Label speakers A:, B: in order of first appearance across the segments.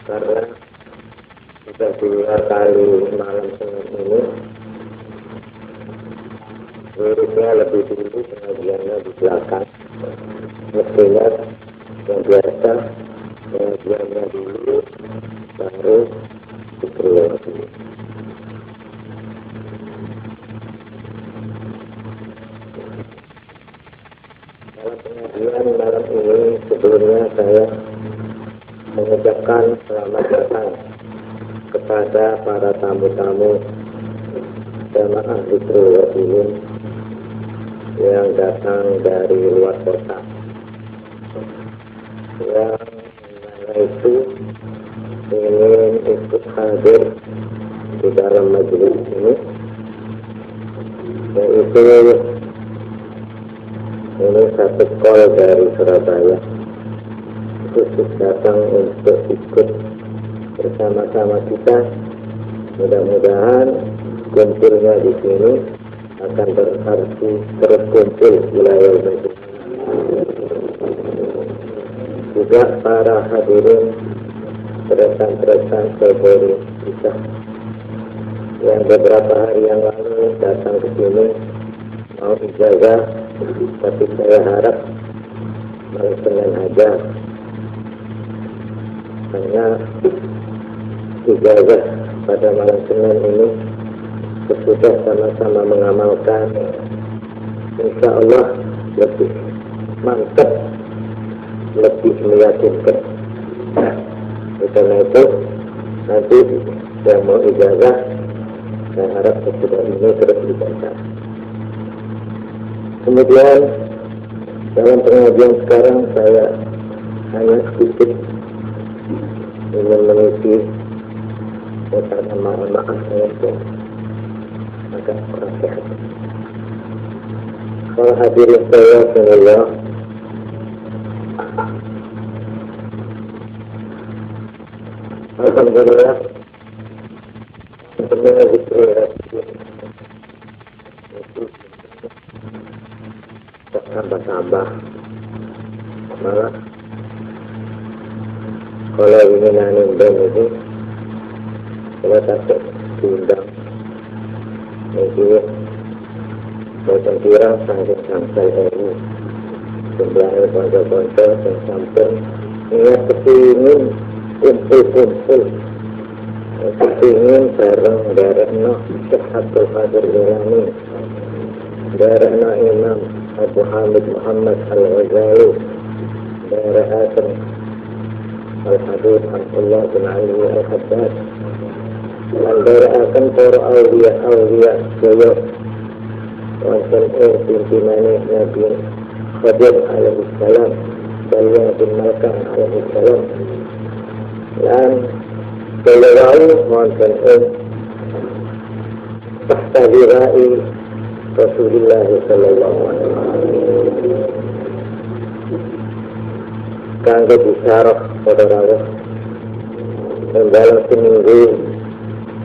A: karena sudah 2 kali malam Senin ini lurusnya lebih dulu, pengajiannya di belakang. Mestinya yang biasa pengajiannya dulu baru diperlukan. Dalam pengajian malam ini sebelumnya saya mengucapkan selamat datang kepada para tamu-tamu jamaah Zikrul Wasilin yang datang dari luar kota, yang mana itu ingin ikut hadir di dalam majelis ini, yaitu ini satu call dari Surabaya khusus datang untuk ikut bersama-sama kita. Mudah-mudahan kumpulnya di sini akan berarti terus kumpul wilayah itu. Juga para hadirin peresan-peresan Februari kita yang beberapa hari yang lalu datang ke sini mau ijazah, tapi saya harap malam Senin aja, karena ijazah pada malam Senin ini sesudah sama-sama mengamalkan, insya Allah lebih mantap, lebih meyakinkan. Karena itu nanti yang mau ijazah, saya harap sesudah ini terus dibaca. Kemudian dalam pengajian sekarang saya hanya sedikit ingin mengisi karena maaf itu agak kurang sehat. Kalau hadirin saya semua, alhamdulillah semuanya Zikrul itu tambah-tambah, malah kalau ingin nanimben itu saya takut diundang. Jadi bosan kira saking sampai ini sebenarnya konco-konco yang sampai ingat kepingin kumpul-kumpul, kepingin bareng darekno Syekhatul Qadir Jilani, darekno Imam Abu Hamid Muhammad Al-Ghazali, darekno Al-Habib Abdullah bin Ali Al-Haddad, darekno para awliya Jaya wonten ing pimpinane Nabi Khadir alaihi salam, Balwa bin Malkah alaihi salam, lan beliau wonten ing tahta dirai Rasulullah sallallahu alaihi wasallam. Kanggo disarok pada rawuh dalam seminggu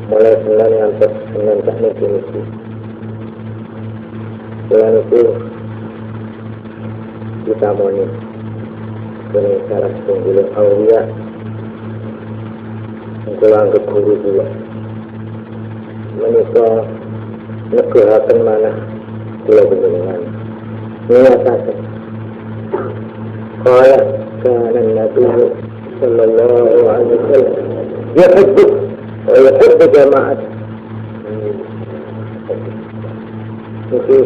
A: mulai Senin sampai Senin tak niki. Selain itu kita moni dengan cara penggulung awliya menggulang ke guru juga menikah negarakan mana pulau bendengan menyatakan kalau karena Nabi sallallahu alaihi wasallam yuhibbu wa yuhibbu jamaat itu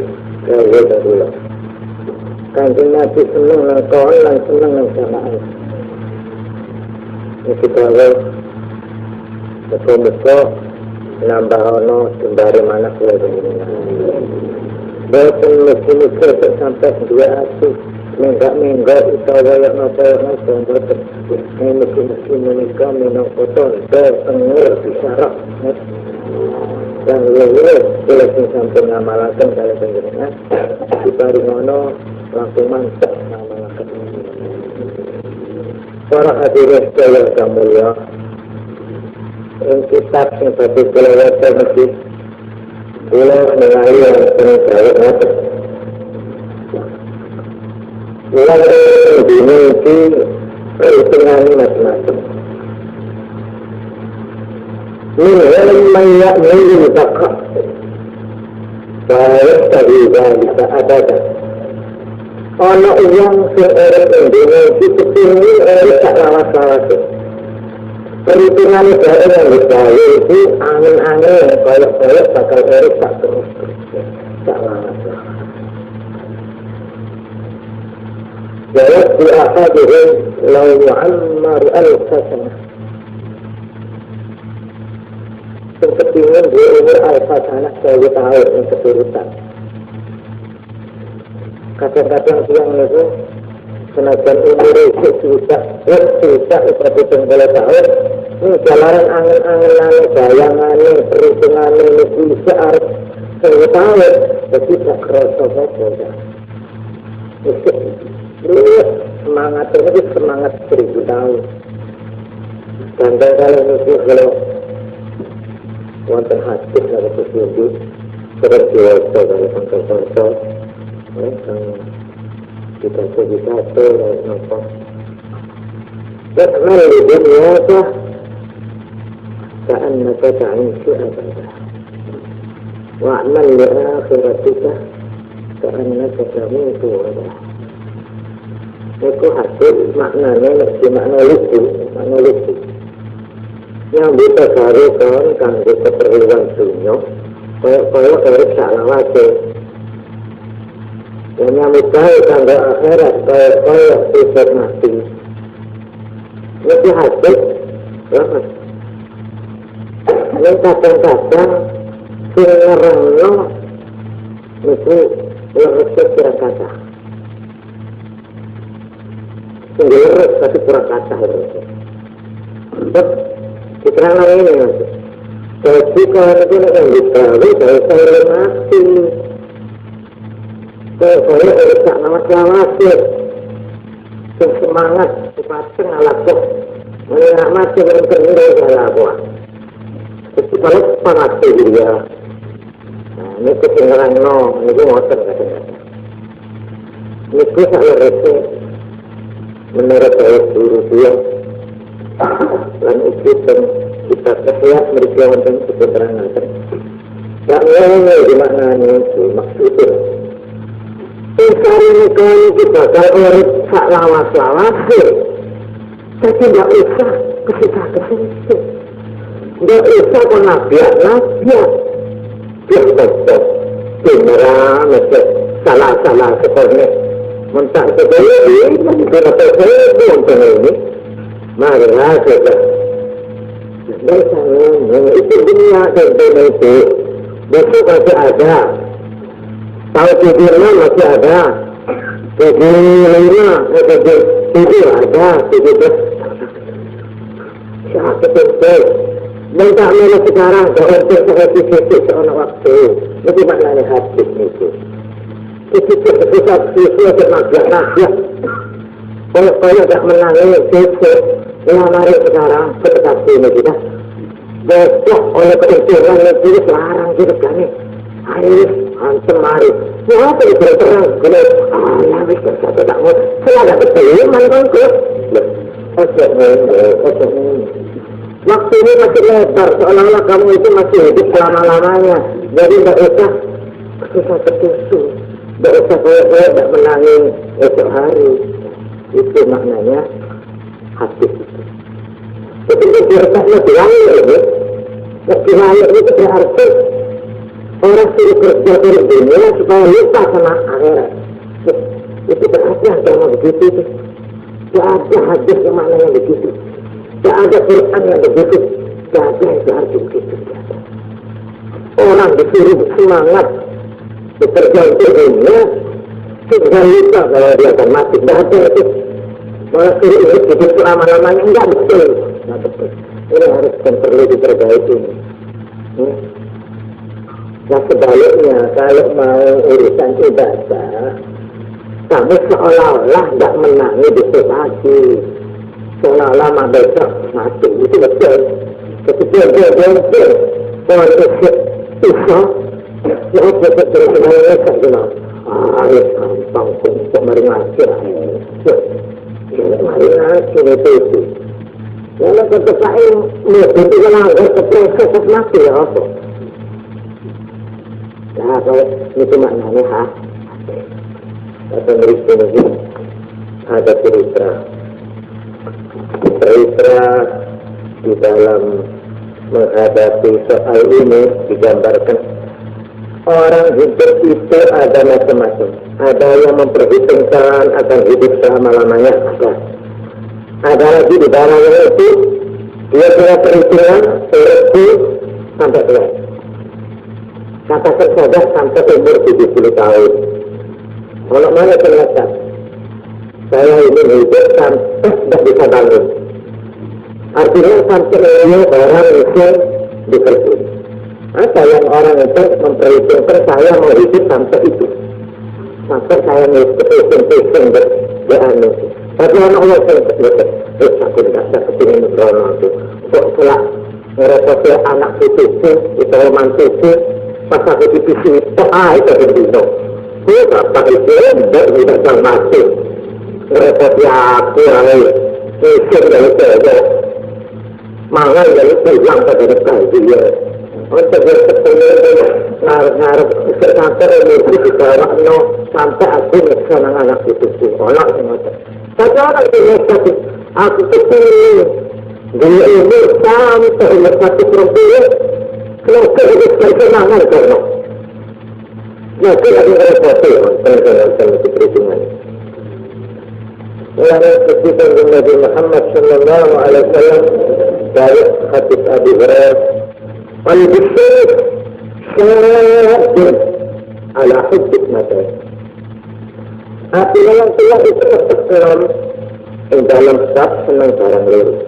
A: kalau dulu Kanjeng Nabi senang nang kawan lan senang nang jamaah. Iki kalau betul-betul nambah ono sembari mana kula jenengan. Boten mesti sampai 2 hati. Menggak utawa yang napa-napa boten. Mesti menikah minang kotor tengur bicara. Dan lho kula sampai ngamalaken kali panjenengan. Dibari ngono langsung mantap ngamalaken. Para hadirin sekalian kamulya, ing kitab sing badhe kula waca niki kula ningali wonten kaya ngoten. Kula dene iki perhitungan macam-macam. minhum man ya'muru al-baqa wa yastahi dhalika abadan. Ana wong sing urip ing dunya iki kepingin tak lawas-lawas. Perhitungan dari yang digawe itu angin-angin koyok-koyok bakal urip tak terus tak lawas-lawas. Jawab di ahadihim lau mu'ammar al-fasanah. Kepingin dia umur al-fasanah 1000 tahun yang keturutan. Kadang-kadang siang itu senajan umur itu susah seperti 10 tahun. Ini jalanan angin-angin bayangan perhitungan ini bisa harus 10 tahun. Jadi tak kerasa saja. Semangat ini semangat 1000 tahun. Dan kalau itu kalau wonten hadis dari Rasulullah terus diwasa dari contoh-contoh yang kita nampak. Yakmal di dunia كأنك تعيش أبدا واعمل لآخرتك كأنك تموت غدا. Itu hasil maknanya di makna lucu yang bisa garukan kanggo keperluan dunia kaya urip saklawase yang nyambut gawe kanggo akhirat kaya besok mati. Itu hasil banget. Ini kadang-kadang sing ngerengno itu ngeresep kata. Sing ngeresep tapi kurang kata. Terus diterangkan ini nanti. Jadi kalau itu yang dikawin dari saya mati. Saya urus nama selawase. Semangat sepateng alakoh. Mengingat mati berkendali dari alakoh. Jadi kalau panasnya dia, ini ketinggalan ini motor kadang-kadang. Ini saya rasa menurut saya guru dia, dan ujian kita kehias mereka untuk keterangan. Tak mengenai di maknanya itu maksudnya. Sekarang ini kita kalau urut tak lawas-lawas, tapi tidak usah kesita-kesita. Tidak usah menabiak betul beneran macam salah seperti mentak seperti ini karena seperti ini marilah kita biasanya itu dunia dan itu besok masih ada tahu tidurnya masih ada tidurnya tidur ada tidur siapa betul. Dan tak boleh sekarang untuk seperti seorang waktu. Itu maknanya hadis itu. Itu susah termaksud. Kalau tak menangis itu, mari sekarang seperti ini kita. Besok oleh keuntungan itu selarang kita kami. Ayo, hantem mari. Apa itu terang? Kalau habis berkata tak mau, selada betul mana kau? Waktu ini masih lebar, seolah-olah kamu itu masih hidup selama-lamanya. Jadi tidak usah susah tertusu, tidak usah kayak tidak menangis esok hari. Itu maknanya hadis itu. Jadi itu berkatnya dilalui ini. Dilalui itu berarti orang suruh kerja di dunia supaya lupa sama akhirat. Itu berarti agama begitu. Tidak ada hadis yang maknanya begitu. Tidak ada Quran yang begitu. Tidak ada yang harus begitu. Orang disuruh semangat bekerja untuk dunia, sudah lupa kalau dia akan mati. Tidak ada itu. Malah suruh hidup selama-lamanya. Enggak betul. Enggak betul. Ini harus perlu diperbaiki. Nah sebaliknya kalau mau urusan ibadah, kamu seolah-olah tidak menangis besok lagi. Seolah-olah besok mati. Itu betul. Ketika dia betul. Kalau itu susah, ya betul sebenarnya saya ayo gampang untuk mari ngaji. Mari ngaji itu. Lalu ketika ini itu melanggar keproses mati ya apa? Nah kalau itu maknanya atau berikut lagi ada cerita di dalam menghadapi soal ini digambarkan orang hidup itu ada macam-macam. Ada yang memperhitungkan akan hidup selama-lamanya, ada lagi di dalamnya itu dia punya perhitungan sampai tua. Katakan saja sampai umur 70 tahun. Kalau mana ternyata saya ini hidup sampai tidak bisa bangun. Artinya sampai orang itu bekerja. Ada yang orang itu memperhitungkan saya mau hidup sampai itu. Sampai saya hitung beranu. Tapi anak Allah aku tidak bisa kepingin berono itu. Kok kelak ngerepoti anak putuku, itu mantuku, pas aku dipisi, itu berdino. Bapak itu tidak bisa mati. Ngerepoti aku, mikir dari saya. Mangan dari pulang pada dekat dia. Untuk berketemu ngarep sampai ini dibawa sampai aku ngesenang anak putuku. Orang semacam. Tapi orang ini aku kepingin dia ini sampai umur 1 perempuan kenapa hidup kesenangan karena nanti ada repoti tentang itu perhitungan yang ketika Nabi Muhammad sallallahu alaihi wasallam dari hadis Abu Hurairah al-Bishr syadun ala hujjat mata artinya yang telah itu terseram dalam bab senang barang lurus.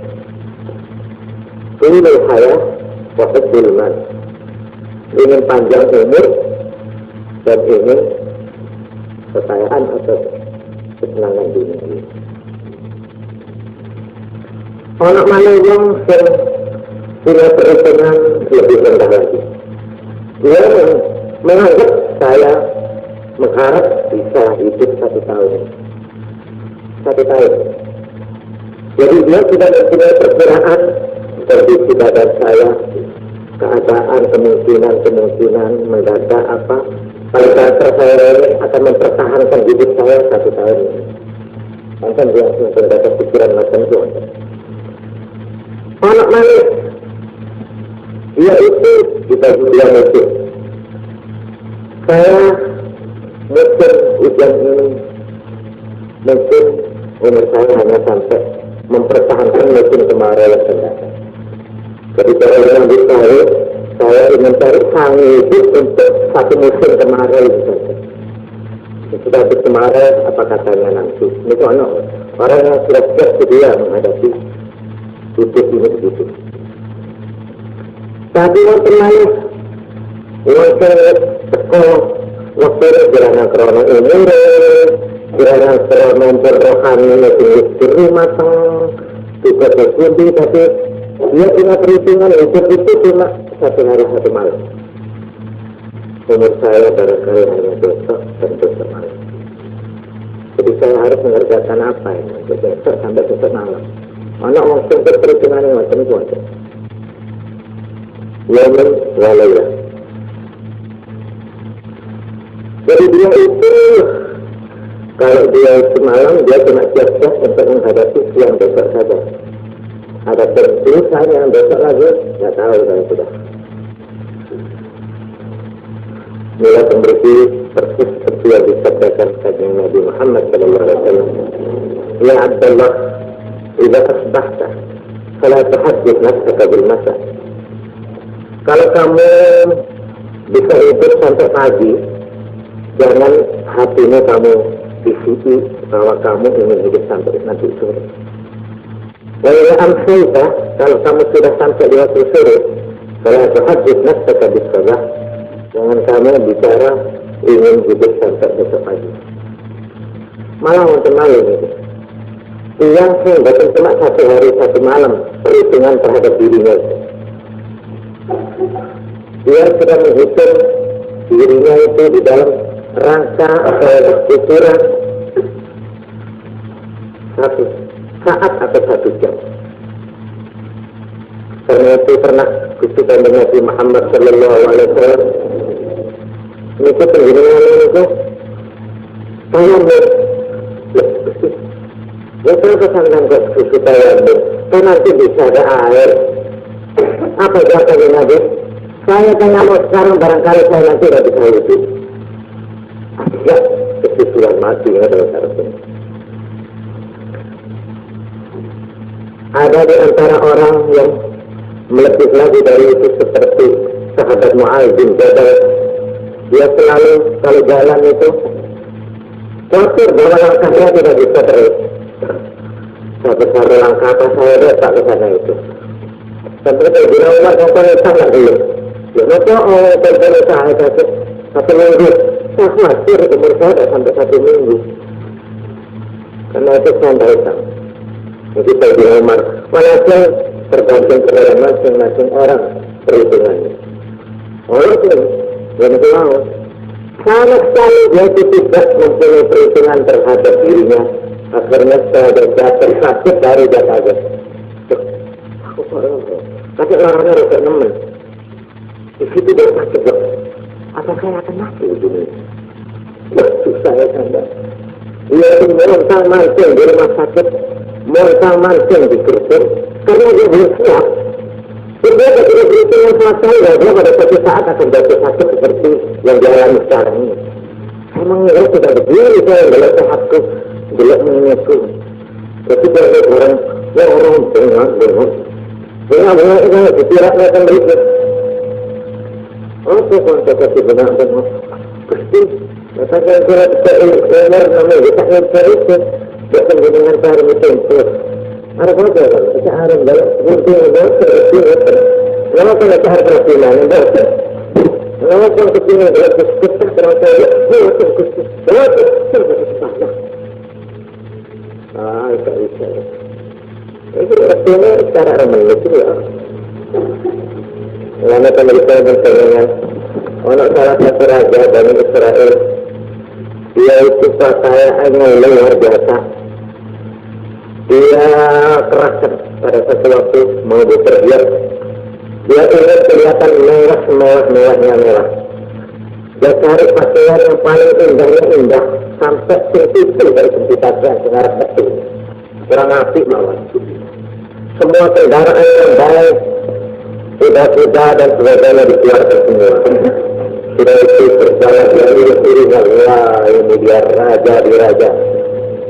A: Ini hayat wa hubbul mal. Ingin panjang umur dan ingin kekayaan atau kesenangan dunia. Orang mana yang punya perhitungan lebih rendah lagi. Dia menganggap saya mengharap bisa hidup 1 tahun. 1 tahun. Jadi dia sudah mempunyai perkiraan kondisi badan saya, keadaan kemungkinan mendadak apa, pada kanker saya ini akan mempertahankan hidup saya 1 tahun ini. Mungkin dia mendadak pikiran macam itu. Anak manis, dia itu dibagi 2 musim. Saya musim hujan ini, mungkin umur saya hanya sampai mempertahankan musim kemarau yang datang. Jadi kalau yang dicari, saya ingin cari sang hidup untuk 1 musim kemarau saja. Sudah habis kemarau, apa katanya nanti? Ini orang yang sudah siap sedia menghadapi hidup ini begitu. Tapi yang terlalu, yang sekolah waktu itu gerana krono umur, gerana krono berrohani di rumah juga berkundi, tapi dia punya perhitungan hidup itu cuma 1 hari 1 malam. Umur saya barangkali hanya besok dan besok malam. Jadi saya harus mengerjakan apa ini untuk besok sampai besok malam. Anak langsung berperhitungan yang macam itu aja. Yaman walaylah. Jadi dia itu kalau dia semalam dia cuma siap-siap untuk menghadapi siang besok saja. Ada perusahaan yang besok lagi nggak tahu saya sudah. Mila pembersih persis seperti yang disabdakan oleh Nabi Muhammad sallallahu alaihi wasallam. Ya Abdullah, idza asbahta fala tuhaddith nafsaka bil masa. Kalau kamu bisa hidup sampai pagi, jangan hatimu kamu isi bahwa kamu ingin hidup sampai nanti sore. Wala amsayta, kalau kamu sudah sampai di waktu sore, fala tuhaddith nafsaka bis sabah. Jangan kamu bicara ingin hidup sampai besok pagi. Malah untuk malam itu. Yang betul cuma 1 hari 1 malam perhitungan terhadap dirinya itu. Dia sudah menghitung dirinya itu di dalam rangka ukuran 1 saat atau 1 jam. Karena itu pernah Gusti Kanjeng Nabi Muhammad sallallahu alaihi wasallam itu penjenengan itu saya ya saya pesankan ke Gusti saya nanti bisa ada air. Apa jawabannya Nabi? Saya tanya mau sekarang barangkali saya nanti tidak bisa hidup. Ya, kesusulan mati ya dalam syaratnya. Ada di antara orang yang melebih lagi dari itu seperti sahabat Mu'adz bin Jabal. Dia selalu kalau jalan itu khawatir bahwa langkahnya tidak bisa terus. Saya besar langkah apa saya letak ke sana itu. Sampai itu bila Umar sampai sangat dulu. Ya maka terjadi saya satu minggu. Saya khawatir umur saya sampai 1 minggu. Karena itu saya datang. Jadi saya bilang Umar, walaupun tergantung kepada masing-masing orang perhitungannya. Orang itu yang itu mau. Sama sekali dia tidak mempunyai perhitungan terhadap dirinya. Akhirnya saya jatuh sakit dari dia saja. Tapi orangnya rasa nemen. Di situ dia sakit loh. Apa saya akan mati di sini? Susah ya tanda. Dia itu montang mancing di rumah sakit, montang mancing di kursi, karena dia belum siap. Dia tidak berhitungan sama saya. Dia pada suatu saat akan jatuh sakit seperti yang dia alami sekarang ini. Saya mengira tidak begini saya gelap sehatku, gelap mengingatku. Tapi dia orang bengong. Bengong itu ditiraknya akan berikut. Apa konsekuensi bengong? Pasti. Katakan kalau kita umur namanya kita ingin itu. Dia akan dengan cara mencampur. Ada apa kan? Kita harus dalam bunting dokter itu. Kenapa kita harus perhatian dokter? Kenapa kita kepingin dalam kesukaan terasa dia? Kenapa kesukaan? Tak bisa. Itu artinya cara ramai itu ya. Lama kali saya bertanya, orang salah satu raja dari Israel, dia itu kekayaannya luar biasa. Dia keras pada satu waktu mau bepergian. Dia ingin kelihatan mewahnya mewah. Dia cari pakaian yang paling indahnya indah sampai sempit dari sempitnya sengarat betul. Kurang asik malah. Semua kendaraan yang baik, kuda-kuda dan sebagainya dikeluarkan semua. Sudah itu berjalan dari dirinya, wah ini dia raja di raja.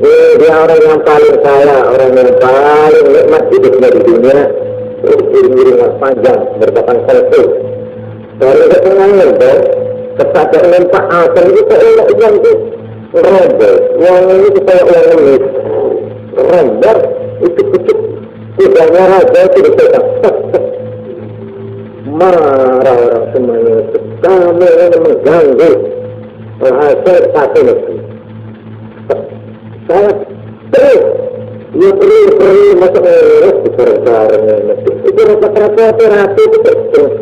A: Ini dia orang yang paling kaya, orang yang paling nikmat hidupnya di dunia. Iring-iringan panjang, berbatang selfie. Dari ketenangan, kepada lempak asal itu saya yang itu rembel. Yang ini saya ulang menit. Rembel, itu kecil. Kudanya raja itu dipegang. Marah orang semuanya itu. Kami ini mengganggu hasil satu itu. Saya terus. Dia perlu masuk besar-besarnya. Itu rata-rata operasi itu terus.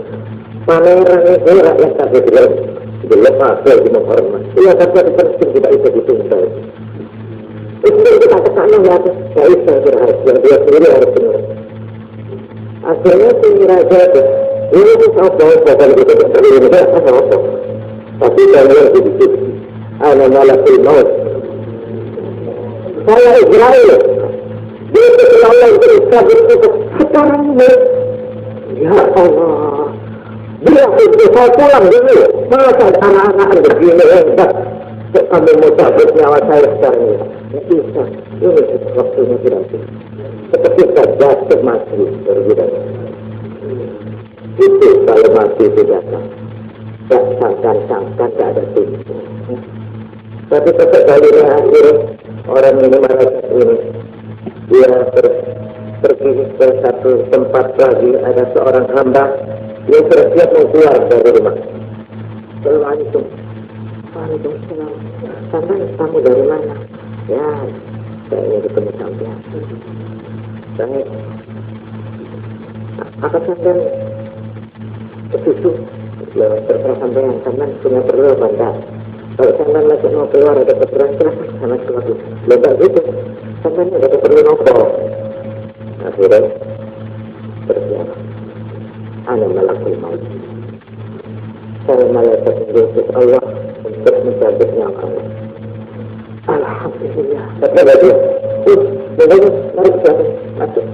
A: Pangeran itu rakyat sampai jelek hasil di menghormat. Iya, tapi penting tidak bisa ditunggu. Itu kita kesana ya, saya bisa berharap yang dia sendiri harus benar. Akhirnya si raja itu, ini tuh apa bahkan kita terlalu mudah apa. Tapi kalian sedikit, ana malakul maut. Saya Israel. Dia itu Allah berikan itu sekarang ini. Ya Allah. Dia itu saya pulang dulu. Masa anak-anak begini hebat. Kami mau cabut nyawa saya sekarang ini. Tidak bisa. Ini waktunya tidak bisa. Seperti saya jatuh mati. Berbeda. Itu kalau mati tidak sah. Tak sangkan-sangkan tak ada tipu. Tapi tetap kali akhir orang ini marah ini. Dia pergi ke satu tempat lagi, ada seorang hamba yang bersiap mau keluar dari rumah. Assalamualaikum. Waalaikumsalam. Sampai kamu dari mana? Ya, saya ingin ketemu sampean. Saya akan sampean ke susu. Terserah sampean punya perlu bandar. Kalau sampean lagi mau keluar ada keperluan silahkan sama keluar. Lepas gitu. Sampai ada keperluan apa? Akhirnya bersiap. mana malakul maut. Para malaikat menjemput Allah untuk mencabut nyawa Allah. Alhamdulillah. Kata dia, mari kita masuk.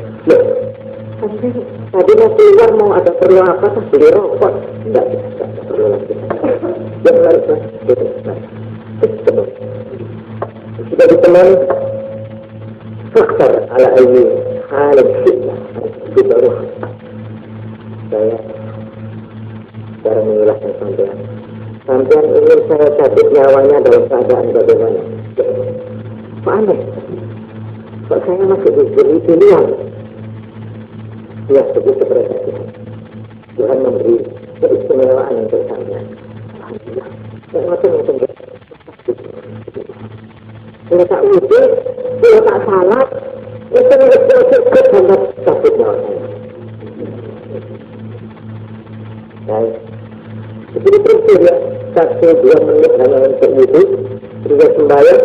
A: Tadi mau keluar mau ada perlu apa? Beli rokok. Tidak perlu lagi. Jangan lari. Sudah ditemani faktor ala ayyi halin fitnah kita ruh. Saya cara menjelaskan sampean ingin saya cabut nyawanya dalam keadaan bagaimana? Kok aneh? Kok saya masih diberi pilihan? Ya, begitu berada Tuhan. Tuhan memberi keistimewaan untuk sampean. Alhamdulillah. Yang macam-macam kalau tak wujud, kalau tak salah, itu cukup sama sakit nyawanya. Baik. Jadi prinsip ya, 1-2 menit hanya untuk wujud, juga sembahyang,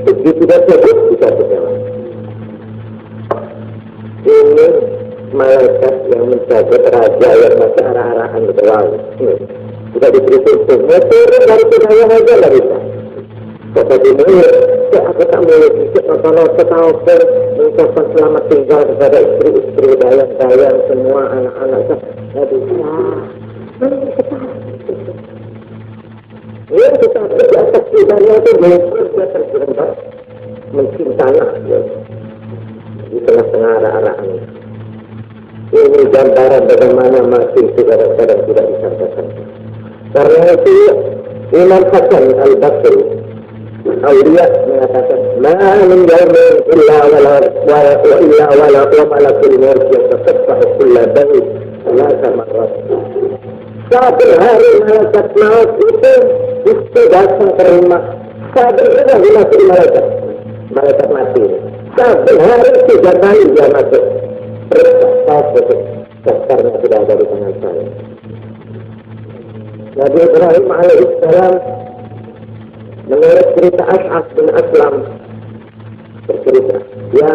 A: begitu tidak cukup, bisa berjalan. Ini malaikat yang menjaga raja yang masih arah-arahan betul. Sudah diberi prinsipnya, turun dari sembahyang saja lah bisa. Kata ini, aku tak boleh kalau ketahuan mengucapkan selamat tinggal kepada istri-istri, dayang-dayang, semua anak-anak. Tidak bisa. Mana ketahuan? Ya, kita di atas tidaknya itu dia terjerembab mencintai di tengah-tengah arah-arahan. Ini gambaran bagaimana mati itu kadang-kadang tidak disangkakan. Karena itu Imam Hasan Al-Basri Aulia mengatakan, "Ma min yawmin illa wala wa malakul maut yatasaffahu kulla bait salasa marrat." Satu hari malaikat maut itu datang ke rumah. Satu hari masuk malaikat mati. Satu hari 3 kali dia masuk. Daftarnya sudah ada di tangan saya. Nabi Ibrahim alaihissalam menurut cerita Ash'as bin Aslam bercerita, dia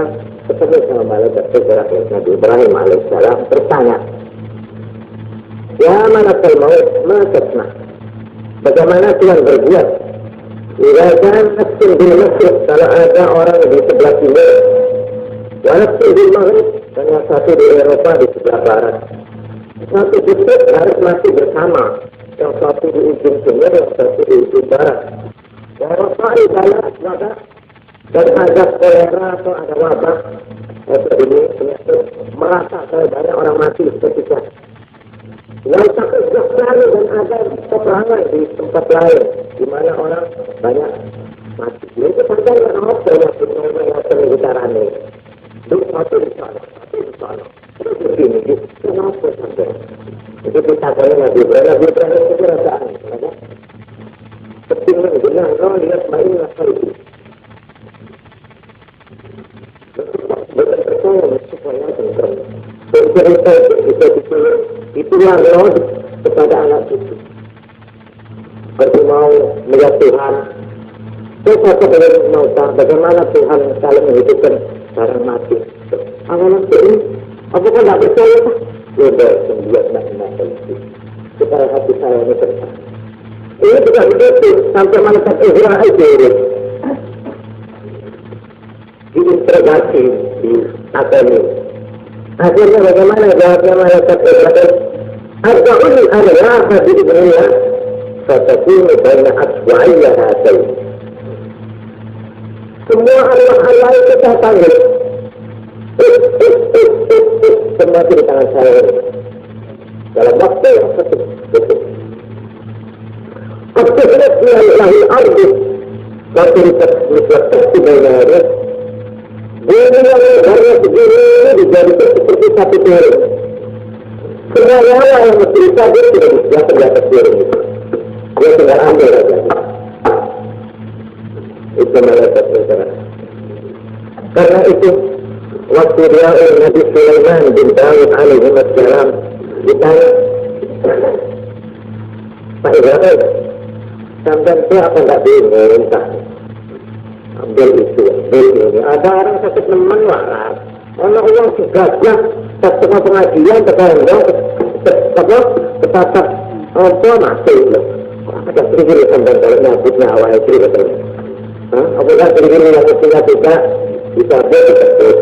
A: ketemu sama malaikat Ibrahim. Nabi Ibrahim alaihissalam bertanya, "Ya malakul maut, ma tasna'?" Bagaimana Tuhan berbuat? Jika nafsin bil masjid, kalau ada orang di sebelah timur, wa nafsin bil maghrib, dan yang satu di Eropa di sebelah barat. Satu justru harus masih bersama. Yang satu di ujung timur, yang satu di ujung barat. Eropa adalah wabah, dan ada kolera atau ada wabah. Ini penyakit merasa banyak orang mati ketika. Yang takut sekali dan ada peperangan di tempat lain, di mana orang banyak mati. Itu sampai yang apa yang punya gitaran ini. Duk satu di sana. Terus begini, kenapa sampai? Itu kita kalau Nabi Ibrahim itu perasaan, kenapa? Ketinggalan benar, kalau lihat mainlah kali itu. Betul percaya supaya tentram. Cerita itulah roh kepada anak cucu. Berarti mau melihat Tuhan. Kita sebagai mau tahu bagaimana Tuhan saling menghidupkan barang mati. Awalan ini, apakah tidak percaya? Sudah sembilan nak itu. Supaya hati saya ini terang. Ini tidak begitu sampai malaikat Israel itu diinterogasi di akademi. Akhirnya bagaimana jawabnya malaikat Israel? Arba'un arwaha bi'idhnillah fatakunu baina aswa'iyya hatain. Semua Allah itu saya panggil. Semua di tangan saya ini. Dalam waktu yang satu. Qad lahil ardu Qadirikat miswatasi bainahnya. Bumi yang lebarnya segini dijadikan seperti satu piring. Semua nyawa yang mesti dicabut tidak bisa terdapat piring itu. Dia tinggal ambil saja. Itu malaikat Israel. Karena itu waktu dia Nabi Sulaiman bin Dawud alaihi wassalam ditanya, Pak Ibrahim, sampai itu apa enggak bingung? Ambil itu, ambil ini. Ada orang sakit nemen waras. Orang uang segagah, setengah pengajian, terkadang apa? Tetap apa masih loh. Ada sedikit sampai kalau nyabutnya awal itu betul. Apakah sedikit yang mestinya tidak bisa betul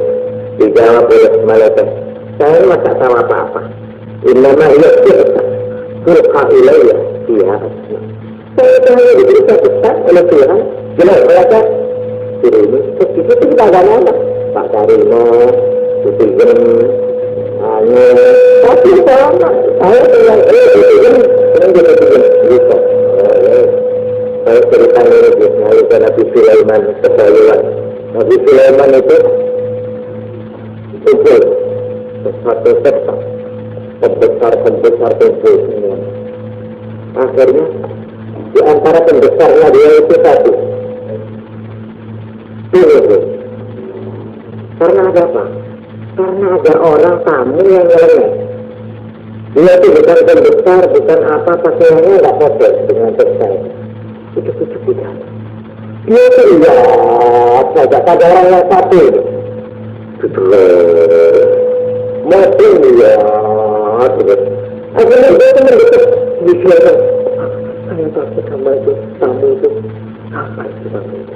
A: dijawab oleh malaikat. Saya tidak tahu apa-apa. Innama hiya turqa ilayya fiha. Saya hanya diberi pesan oleh Tuhan. Jelas mereka ini itu kita ada nama Pak Karimo, Sutigen, tapi sama saya bilang Sutigen gitu. Saya ceritakan ini dari Nabi Sulaiman kebaluan. Nabi Sulaiman itu kumpul sesuatu sekta pembesar kumpul semua. Akhirnya di antara pembesarnya dia itu satu. Karena ada apa? Karena ada orang tamu yang nyeleneh. Dia itu bukan pembesar, bukan apa, pakaiannya tidak kotor dengan besar. Itu tidak. Dia itu lihat saja pada orang yang satu. Mati lihat. Akhirnya dia itu mendekat. Disiapkan. Saya takut sama itu, tamu itu. Apa itu tamu itu?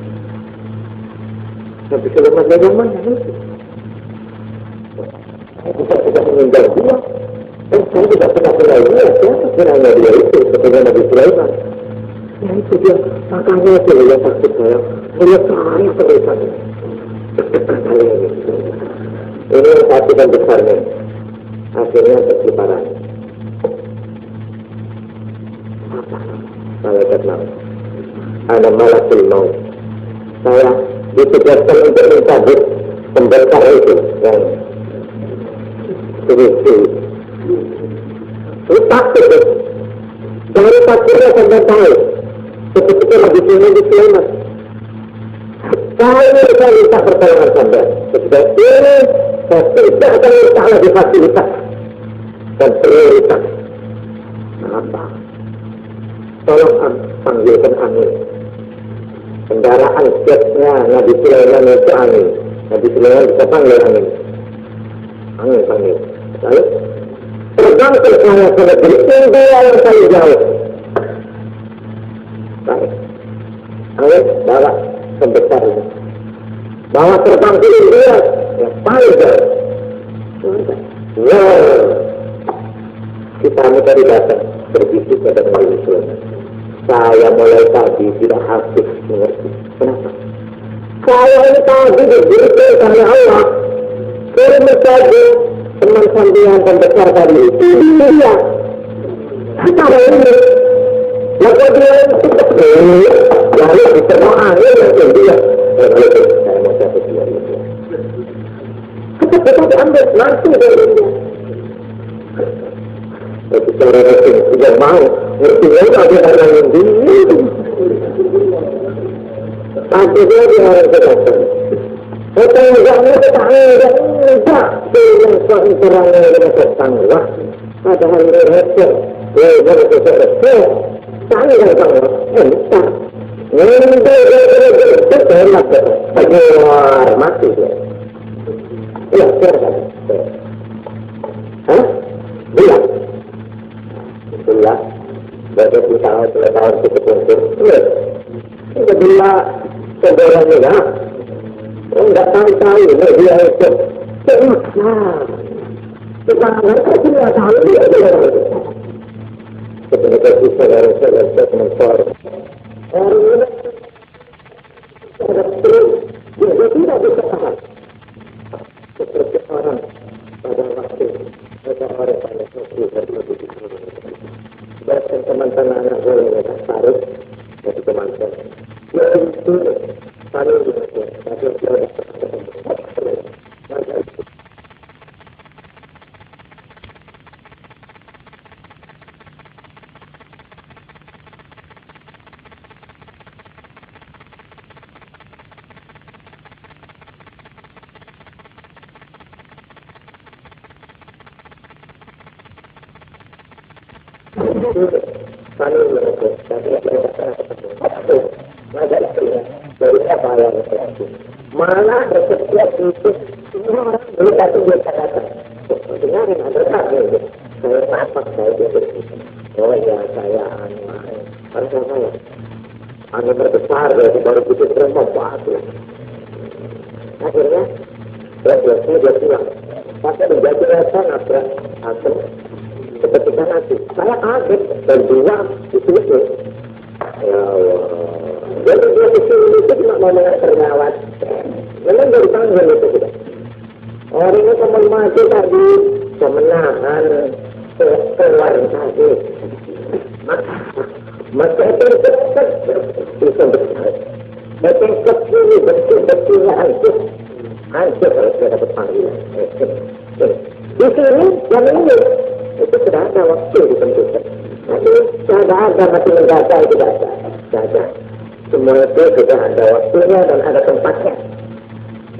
A: Nabi Sulaiman dari mana itu? Saya tidak meninggal dia. Saya tidak pernah kenal dia. Siapa kenalnya dia itu? Seperti Nabi Sulaiman. Ya itu dia. Makanya itu dia takut saya. Saya sayang terlihat. Ini yang satu dan besarnya. Akhirnya tersiparan. Apa? Malaikat maut. Ada malakul maut. Saya ditugaskan untuk mencabut pembesar itu yang itu takut dari takutnya sampai tahu seperti Nabi Sulaiman saya minta pertolongan sampai ketika ini saya tidak akan minta lagi fasilitas dan prioritas apa tolong panggilkan angin. Kendaraan jetnya Nabi Sulaiman itu angin. Nabi Sulaiman bisa panggil angin. Angin panggil. Lalu terbang ke sana ke negeri India yang paling jauh. Baik. Angin bawa sebesar ini. Bawa terbang ke India yang paling jauh. Wow. Kita tadi datang berbisik pada Nabi Sulaiman. Saya mulai tadi tidak habis mengerti. Kenapa? Saya ini tadi diberi oleh Allah. Saya menjadi teman sambian pembesar tadi itu. Iya. Secara ini. Lalu dia itu betul. Lalu diterima angin yang dia. Saya mau cabut dia. Kita diambil langsung dari dia. Secara resmi tidak mau ngertinya itu ada orang yang bingung akhirnya dia harus berkata enggaknya kita enggak dengan suatu terangnya dengan bertanggung padahal mereka berkata tanggung tanggung entah enggak keluar mati dia ya siapa bilang itulah baru kita tahun cukup untuk kedua saudaranya lah enggak tahu dia itu tetangga itu tidak tahu dia ketika kita dari saudara mentor orang dia tidak bisa tahan seperti orang pada waktu ada orang pada waktu dan teman-teman anak boleh mereka taruh dari teman-teman ya itu taruh di sana tapi dia paling mereka tapi mereka satu masalah dari apa yang terjadi malah setiap itu semua orang belum satu dia kata dengarin ada apa saya apa saya dia bersih. Oh ya saya pada saya anu berbesar ya baru putus rempah itu. Akhirnya terus dia pulang. Pakai menjadi rasa nabrak atau seperti nanti saya kaget dan dua itu. Ya Allah. Jadi dia kesini itu cuma mau terlewat. Memang dari tanggal itu tidak. Orang itu kembali maju tadi kemenangan keluar tadi. Maka itu cepat bisa besar. Macam kecil betul-betulnya hancur kalau saya dapat panggilan. Di sini yang ini itu sudah ada waktu ditentukan. Tapi tidak ada mati mendadak itu tidak ada. Semua itu sudah ada waktunya dan ada tempatnya.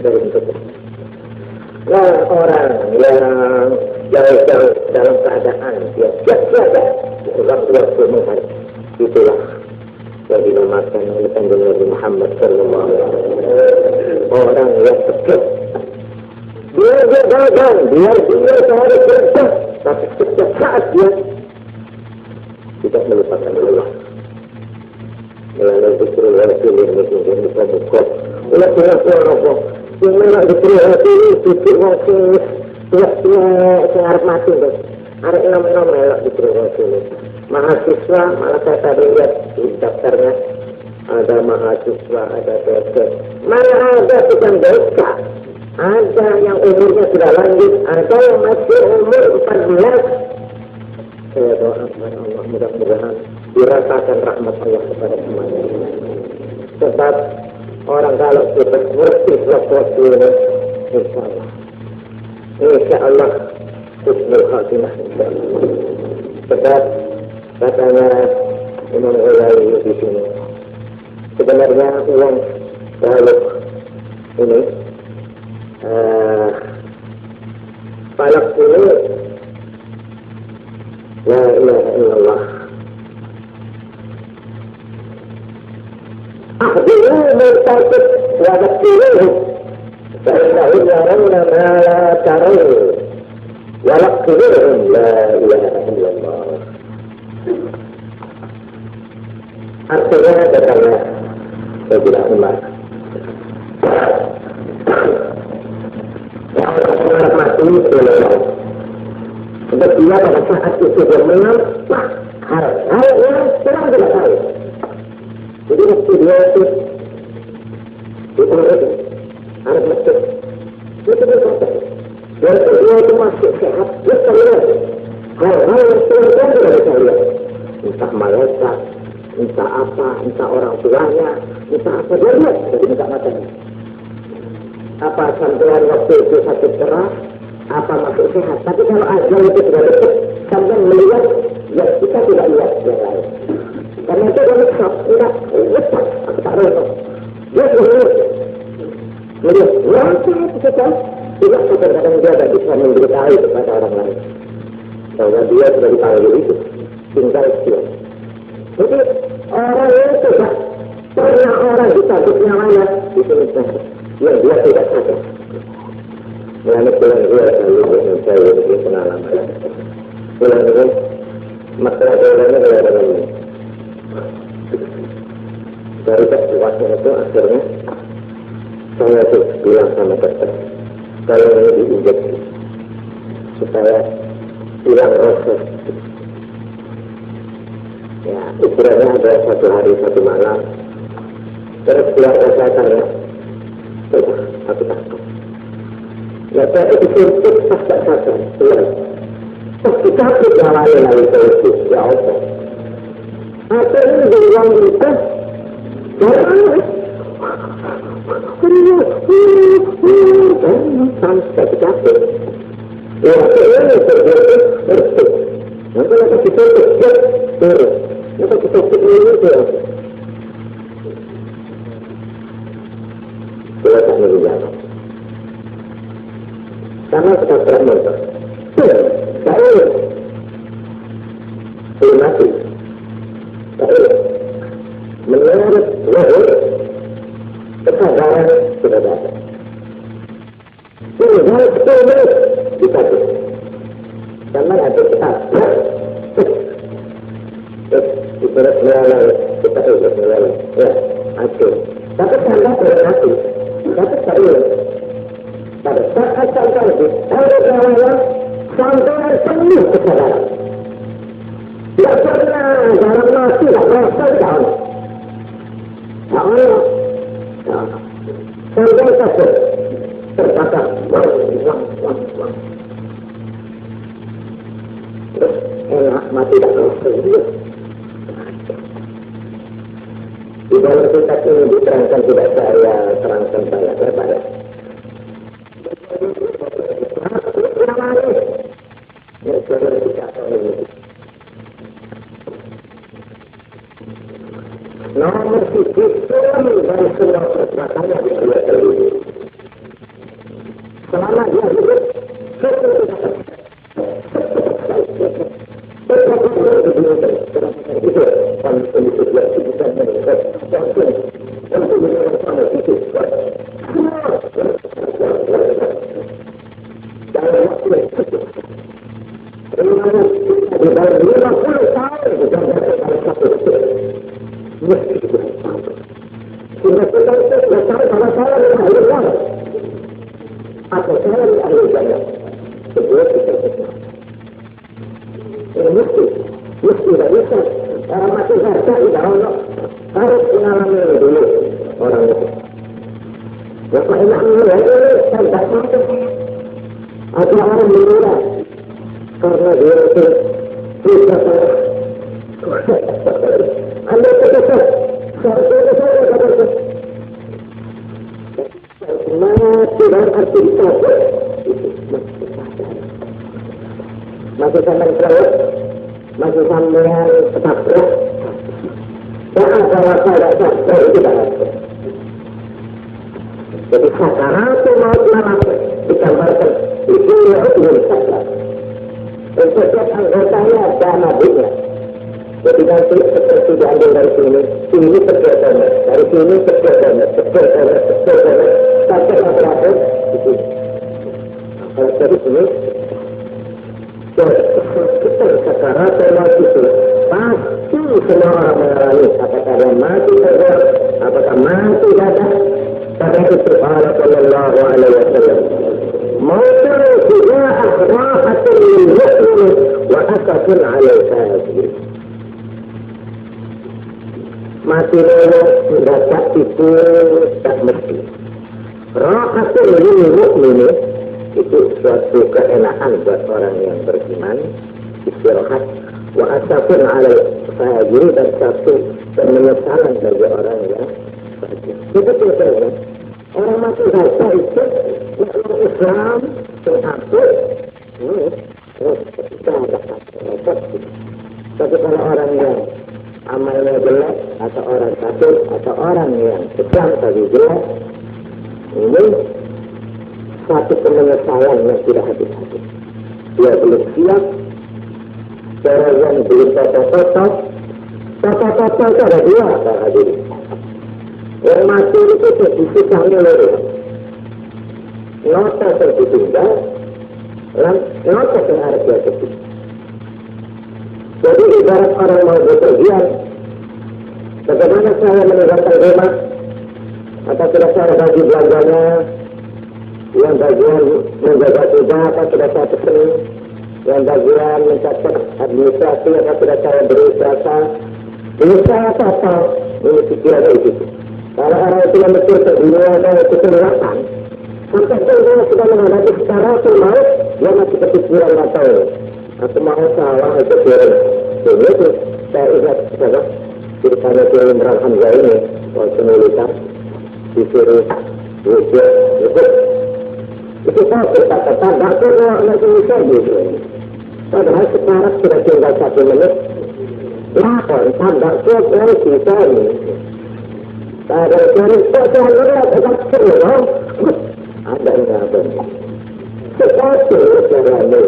A: Dari itu. Nah, orang yang jauh-jauh dalam keadaan dia siap-siap waktu menghadap itulah yang dinamakan oleh Nabi Muhammad sallallahu alaihi wasallam orang yang teguh. Dia gagal, dia sehari kerja, tapi setiap saat dia tidak melupakan Allah. Melalui zikir Rasul yang mungkin bisa buka. Oleh Allah, yang melalui zikir Rasul zikir Rasul tiap-tiap harap mati guys. Ada enam melak zikir Rasul. Mahasiswa malah saya tadi lihat di daftarnya ada mahasiswa, ada dosen. Mana ada tukang dosa? Ada yang umurnya sudah lanjut, ada yang masih umur 14. Saya doa kepada Allah mudah-mudahan dirasakan rahmat Allah kepada semuanya. Sebab orang kalau kita mengerti sesuatu ini, insya Allah husnul khatimah insya Allah. Sebab katanya Imam Ghazali di sini sebenarnya uang balok ini balok ini la ilaha illallah ahdiru mertasid wa dhakiruhu fa'innahu yarawna ma la tarawna wa laqiruhum la ilaha illallah. Artinya katanya saya bilang Umar orang mati selesai untuk dia pada saat itu dia menampak hal yang sedang tidak tahu. Jadi waktu dia itu harus masuk itu berkata dia itu masuk sehat dia terlihat hal-hal yang sedang tidak bisa lihat entah malaikat entah apa, entah orang tuanya, entah apa dia lihat, jadi minta matanya. Apa sampean waktu itu sakit keras, apa masuk sehat. Tapi kalau ajal itu sudah dekat, sampean melihat, ya kita tidak lihat yang lain. Karena itu dia letak, tidak letak, aku tak rasa. Dia sudah lihat. Melihat, langsung itu setan, tidak kadang-kadang dia tidak bisa memberitahu kepada orang lain. Bahwa dia sudah dipanggil itu, tinggal dia. Jadi orang itu tak pernah orang dicabut nyawanya di sini yang dia tidak sadar. Melalui bulan dia selalu dengan saya ini pengalaman. Bulan ini masalah bulannya adalah dengan ini. Dari kuatnya itu akhirnya saya tuh bilang sama dokter, saya ini diinjeksi supaya hilang rasa. Ya, istilahnya ada satu hari satu malam. Terus keluarga saya tanya, aku takut. Ya saya itu surut pas tak sadar, keluar. Pasti takut awalnya lalu surut, ya Allah. Apa ini berulang kita? Sampai takut. Ya, ini surut. Nanti lagi surut, surut. Kita kita ini tu, kita tak menjadi. Sama kita terima. Saya, mati. Saya menurut wahyu kesadaran sudah datang. Ini hal sepuluh kita. Karena ada kita berat melalui kita ikut melalui ya hati. Tapi tanda berat hati. Tapi tak boleh. Pada saat sampai itu ada orang sampai penuh kesadaran. Tidak pernah dalam nasi tak merasakan. Allah sampai saja terkata terus enak mati tak terus. Di dalam kitab ini diterangkan tidak saya terangkan banyak lebar. Nomor 7 dari semua perbuatannya dia terlalu. Selama dia hidup, masih sampai terus, masih sampai ketabrak, tak ada rasa tak sampai itu tak ada. Jadi sakaratul maut malam digambarkan itu yang sakrat. Dan setiap anggotanya ada nabinya. Jadi nanti seperti diambil dari sini terkesan, dari sini terkesan, sampai terakhir di sini. Kalau dari sini sakaratul maut itu pasti semua orang mengalami apakah yang mati saja, apakah mati dadah. Pada itu Allah sallallahu alaihi wasallam mautun tijaah rahatul lil-mu'min wa asafun 'ala al-kafir. Mati mendadak itu tak mesti. Rahatul lil-mu'min itu suatu keenakan buat orang yang beriman, istirahat. Wa asafun 'ala al-kafir dan satu penyesalan bagi orang yang fajir. Itu betul. Orang mati rasa itu Islam Islam terhapus tapi kalau orang yang amalnya jelek atau orang kafir atau orang yang sedang tapi jelek ini satu penyesalan yang tidak habis-habis. Dia belum siap, cara yang belum toto-toto itu ada dua hadirin. Yang mati itu dipisahnya oleh nota tertinggal dan nota terharga tertinggal. Jadi ibarat orang mau bepergian, bagaimana saya meninggalkan rumah, atau tidak saya bagi belanjanya, yang bagian menjaga kuda, atau tidak saya pesen, yang bagian mencatat administrasi, atau tidak saya beri jasa, ini saya apa? Ini pikiran itu. Kalau orang itu yang betul terdunia dan keseluruhan, sampai dia sudah menghadapi secara maut, dia masih kepikiran atau mau salah atau kira. Jadi itu saya ingat saja ceritanya Kiai Imran Hamzah ini, waktu penulisan disuruh wujud itu saya berkata-kata, tak perlu nak tulisan gitu. Padahal sekarang sudah tinggal 1 menit, lapor, tak kuat dari kita ini. Ada cerita yang berat, ada yang ada. Sesuatu yang ada.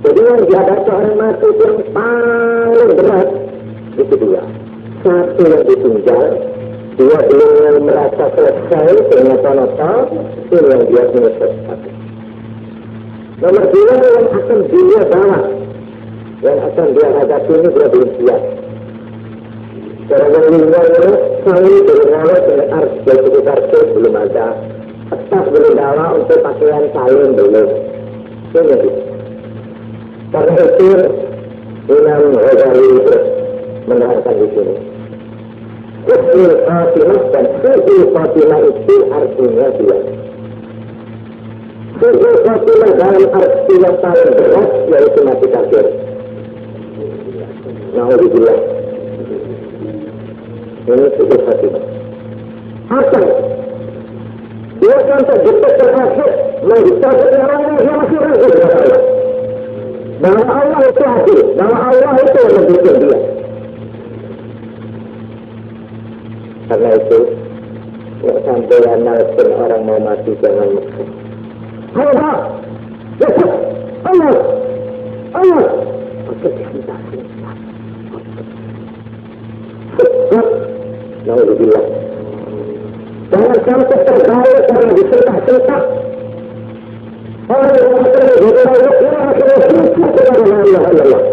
A: Jadi yang dihadapi orang mati yang paling berat itu dia. Satu yang ditinggal, dia belum merasa selesai, ternyata itu yang dia menyelesaikan. Nomor 2 yang akan dia bawa yang akan dia hadapi ini dia belum siap. Karena lingkungan saya berawal dengan arti sekitar itu belum ada. Atas belum dawa untuk pakaian salin belum. Ini. Karena itu Imam Ghazali menerangkan di sini. Husnul Khatimah dan Husnul Khatimah itu artinya dia. Husnul Khatimah dalam arti yang paling berat yaitu mati kafir. Na'udzubillah. Ini Husnul Khatimah. Apa? Dia sampai detik terakhir menghisapkan orang yang masih ragu kepada Allah. Bahwa Allah itu adil, bahwa Allah itu yang mendukung dia. Karena itu, tidak sampai analpun orang mau mati jangan Mekah. Allah, Allah, Allah. Oke, cinta. Na'udzubillah. Jangan sampai terbaik karena disertah-sertah. Orang yang akan menjadi Allah, dia akan benci kepada la ilaha illallah.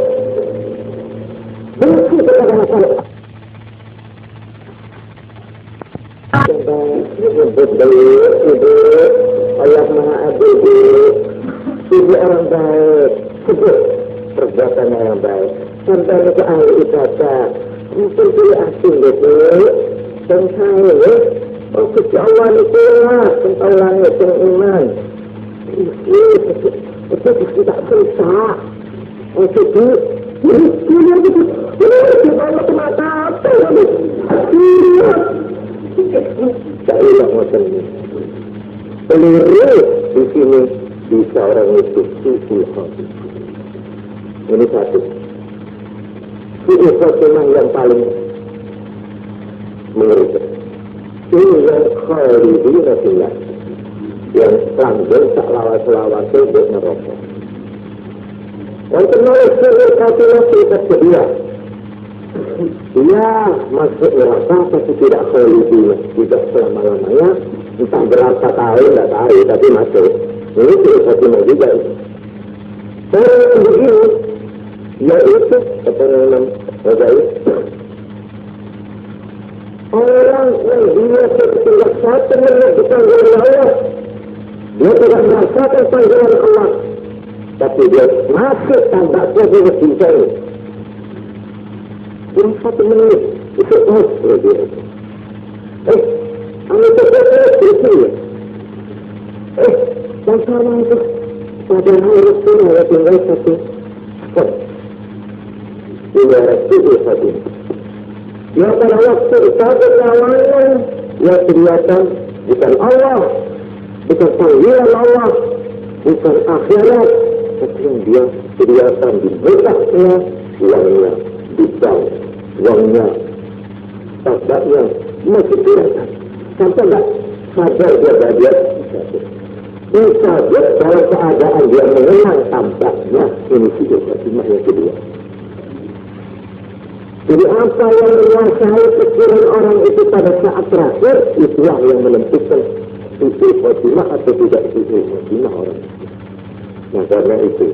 A: Benci kepada masalah. Ibu, Allah Maha Adil, ibu orang baik, sebut perbuatannya yang baik. Sampai ke ahli ibadah, mungkin pilih asing gitu, dan saya, oh Gusti Allah itu lah, tentang langit yang iman. Itu tidak bisa. Oh jadi, ini Allah semata apa ini? Saya ulang macam ini. Peluru di sini bisa orang itu susul hati. Ini satu. Susul hati yang paling mengerikan. Ini yang khalidina fillah, yang langgeng tak lawas-lawas untuk neraka. Untuk menulis susul hati kedua. Dia masuk neraka tapi tidak khalidina, tidak selama-lamanya. Entah berapa tahun, tidak tahu, tapi masuk. Ini sudah satu juga. Orang yang begini, yaitu, kata Imam Ghazali, orang yang dia tidak satu menentukan dari Allah, dia tidak merasakan panggilan Allah, tapi dia masuk tanpa sesuatu cinta ini. Yang 1 menit, itu dia. Anda terjadi bersih. Dan sama itu padahal Rasulullah tinggal satu spot. Dia Rasulullah satu. Ya pada waktu sahabat awalnya, ya kelihatan bukan Allah, bukan panggilan Allah, bukan akhirat, tapi yang dia kelihatan di betaknya, uangnya, di bank, uangnya, tabaknya masih kelihatan. Sampai tak sadar dia bahagia. Bisa dia dalam keadaan dia mengenang tampaknya. Ini sudah khatimah yang kedua. Jadi apa yang menguasai pikiran orang itu pada saat terakhir, itulah yang menentukan itu khatimah atau tidak itu khatimah orang. Nah karena itu,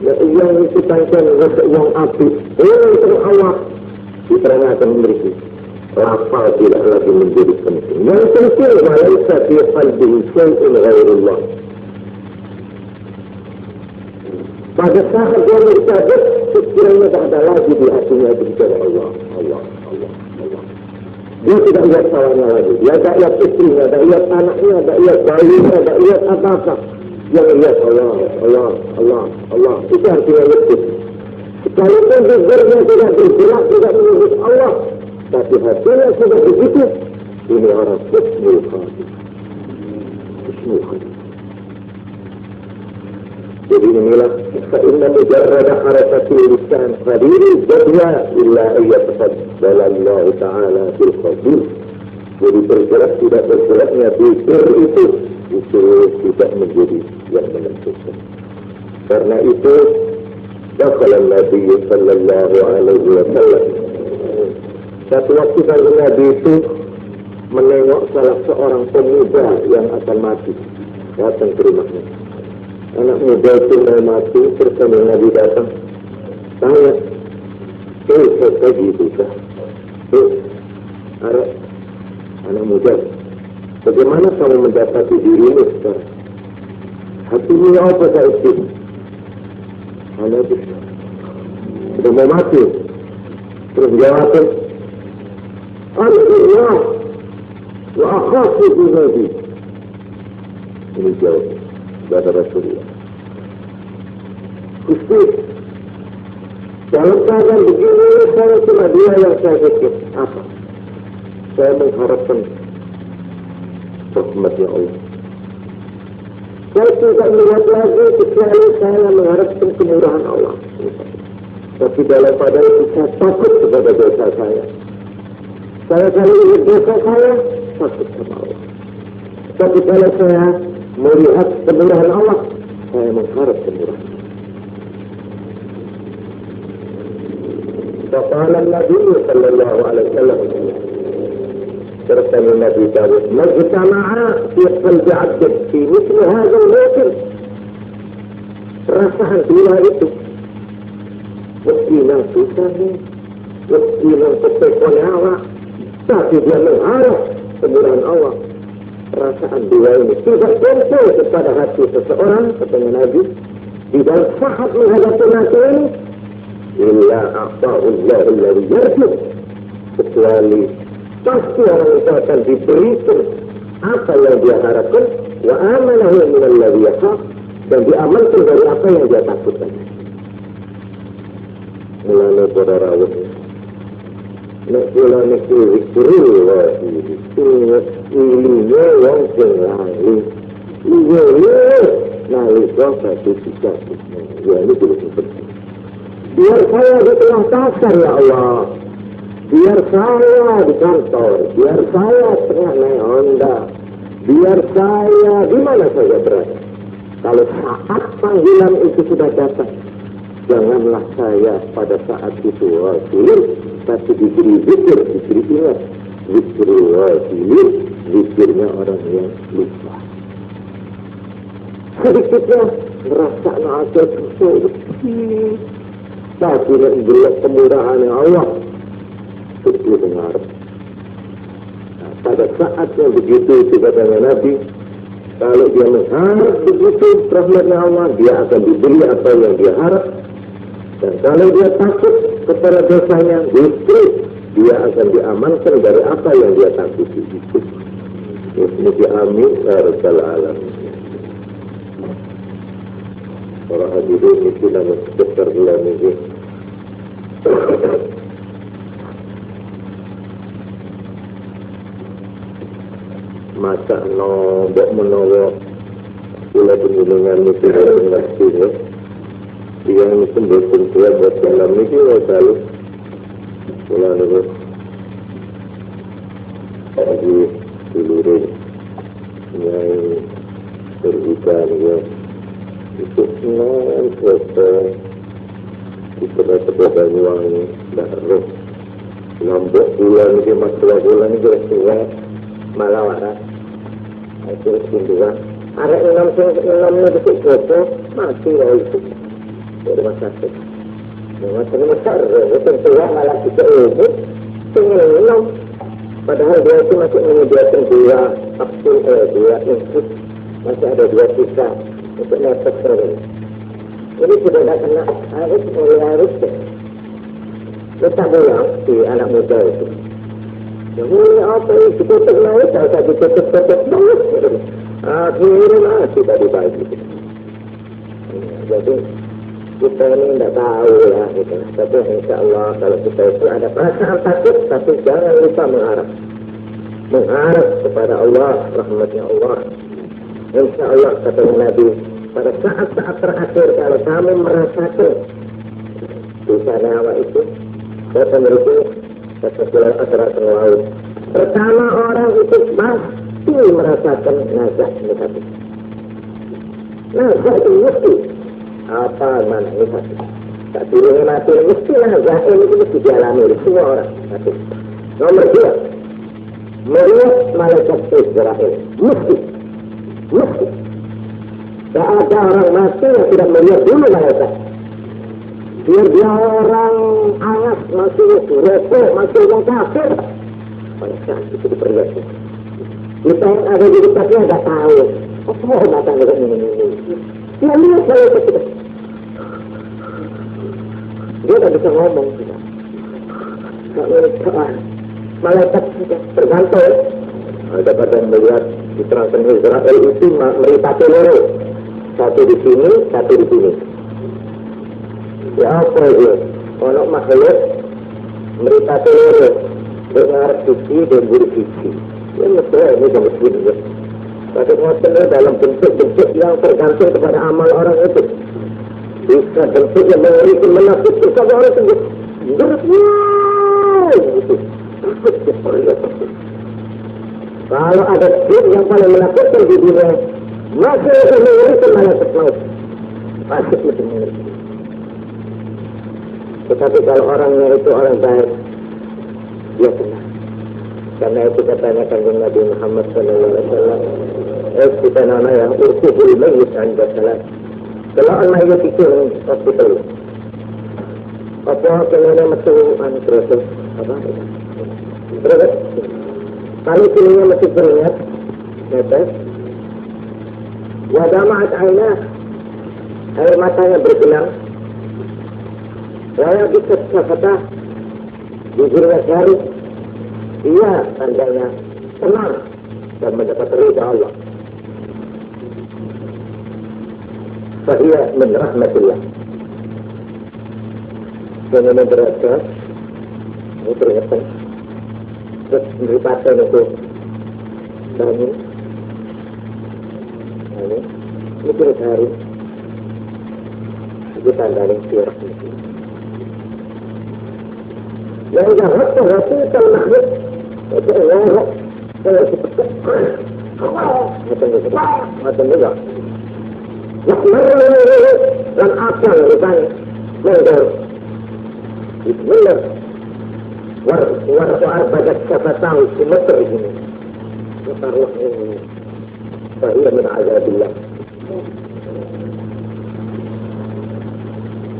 A: yang itu tangkan uang api, itu Allah, kita akan memiliki. Lafal tidak lagi menjadi penting. Yang penting malaika fi qalbihi syai'un ghairullah. Pada saat dia bercadar, pikirannya tak ada lagi di hatinya berbicara Allah, Allah, Allah, Allah. Dia tidak lihat kawannya lagi. Dia tak lihat istrinya, tak lihat anaknya, tak lihat bayinya, tak lihat apa-apa. Yang lihat Allah, Allah, Allah, Allah. Itu artinya lepas. Sekalipun zikirnya tidak bergerak, tidak menyebut Allah, tapi hatinya sudah begitu. Ini orang husnul khatimah. Husnul khatimah. Jadi inilah fa'inna mujarrada harakati lisan hadiri jadwa illa ayyatafadbal Allah Ta'ala bil qabul. Jadi bergerak tidak bergeraknya zikir itu tidak menjadi yang menentukan. Karena itu dakhala Nabi sallallahu alaihi wasallam. Satu waktu kalau Nabi itu menengok salah seorang pemuda yang akan mati, datang ke rumahnya. Anak muda itu mau mati, terus Nabi datang. bertanya, saya gitu kan? Anak muda, bagaimana kamu mendapati dirimu sekarang? Hatimu apa saya itu? Anak itu sudah mau mati. Terus jawabnya, Allah wa akhafu binadi. Ini jawab kata Rasulullah. Gusti, dalam keadaan begini saya cuma dia yang saya pikir. Apa? Saya mengharapkan rahmatnya Allah. Saya tidak melihat lagi kecuali saya mengharapkan kemurahan Allah. Tapi dalam keadaan itu saya takut kepada dosa saya. Saya kalau ingat dosa saya, takut sama Allah. Tapi kalau saya melihat kemurahan Allah, saya mengharap kemurahan. Faqala Nabi sallallahu alaihi wasallam, berkata Nabi Dawud, "Majtama'a fi qalbi 'abd fi mithli hadha al-mawqif." Perasaan dua itu, meski yang susah ni, meski yang ketekon awak, tapi dia mengharap kemurahan Allah. Perasaan dua ini tidak kumpul kepada hati seseorang, katanya Nabi, di dalam saat menghadapi mati ini, illa a'ta'ullahu alladhi yarju, kecuali pasti orang itu akan diberikan apa yang dia harapkan, wa amanahu min alladhi yakhaf, dan diamankan dari apa yang dia takutkan. Mulanya pada rawat nak mulanya kiri wajib ilinya yang selalu ilinya nalika satu tiga ya ini tidak penting. Biar saya di tengah pasar ya Allah, biar saya di kantor, biar saya tengah naik Honda, biar saya di mana saja berada. Kalau saat panggilan itu sudah datang, janganlah saya pada saat itu wasilin, tapi diberi zikir, diberi ingat. Zikir wasilin, zikirnya orang yang lupa. Sedikitnya merasa ada sesuatu, tapi yang gelap kemurahan Allah itu dengar. Nah, pada saat yang begitu itu katanya Nabi, kalau dia mengharap begitu rahmatnya Allah, dia akan diberi apa yang dia harap. Dan kalau dia takut kepada dosanya, justru dia akan diamankan dari apa yang dia takuti itu. Bismillah, amin ya rabbal alamin. Para hadirin itu nama sekitar bulan ini. Masa nombok menolak bulan pengunjungan itu dengan sini. Yang itu bersentuhan buat dalam ini selalu bulan itu lagi seluruh yang berhutan ya itu non foto di sebelah Banyuwangi baru nombok bulan ini masalah bulan ini bersuara malah waras itu sendirian ada enam itu foto mati lah itu rumah sakit. Rumah sakit besar, tentu malah kita ini pengen. Padahal dia itu masih menyediakan dua kapsul, dua infus, masih ada dua sisa untuk nafas terus. Jadi sudah tidak kena harus kita bilang si anak muda itu. Yang ini apa ini ditutup naik, kalau ditutup banget. Akhirnya masih tadi pagi. Jadi kita ini tidak tahu lah gitu. Tapi insya Allah kalau kita itu ada perasaan takut, tapi jangan lupa mengharap kepada Allah, rahmatnya Allah. Insya Allah kata Nabi, pada saat-saat terakhir kalau kamu merasakan dosa nyawa itu, kata mereka kata bulan asrat laut. Pertama orang itu pasti merasakan nazar negatif. Nazar itu mesti apa mana ini satu. Tak pilih mati mestilah zahir itu mesti dialami oleh semua orang. Satu. Nomor dua, melihat malaikat Israel mesti. Tak ada orang mati yang tidak melihat dulu malaikat. Biar dia orang angas, masih rokok, masih orang kafir. Pada saat itu diperlihatkan. Kita yang ada di dekatnya nggak tahu. Apa datang dengan ini? Dia lihat kalau itu. Dia tak bisa ngomong sudah. Malaikat sudah tergantung. Ada yang melihat diterangkan Israel itu meripati loro. Satu di sini, satu di sini. Ya apa itu? Kalau makhluk meripati loro. Dengar sisi dan buru sisi. Ya mesti ini sama sini ya. Tapi ngotot dalam bentuk-bentuk yang tergantung kepada amal orang itu. Bisa bentuk yang mengerikan menakutkan kepada orang tersebut. Gitu. Kalau ada jin yang paling menakutkan di dunia, maka itu mengerikan malaikat maut. Pasti itu mengerikan. Tetapi kalau orangnya itu orang baik, dia tenang. Karena itu katanya kanjeng Nabi Muhammad SAW, kita nama yang urkubul mayyit anda salat. Kalau anak itu pikir hospital, apa kena masuk proses apa? Terus kalau kini masih beringat, netes, wadamat air matanya bergelang, saya bisa kata jujurnya syarif, dia tandanya tenang dan mendapat ridha Allah. Fahiyya min rahmatillah. Dengan berasa, teringatkan, terus meripatkan itu bangun, ini terus hari, kita dari sirat itu. Yang jahat terhati terlahir, itu ngorok, macam juga. Dan akal rupanya menggar Bismillah war badak siapa tahu simeter ini maka ruh ini fahiyya min azabillah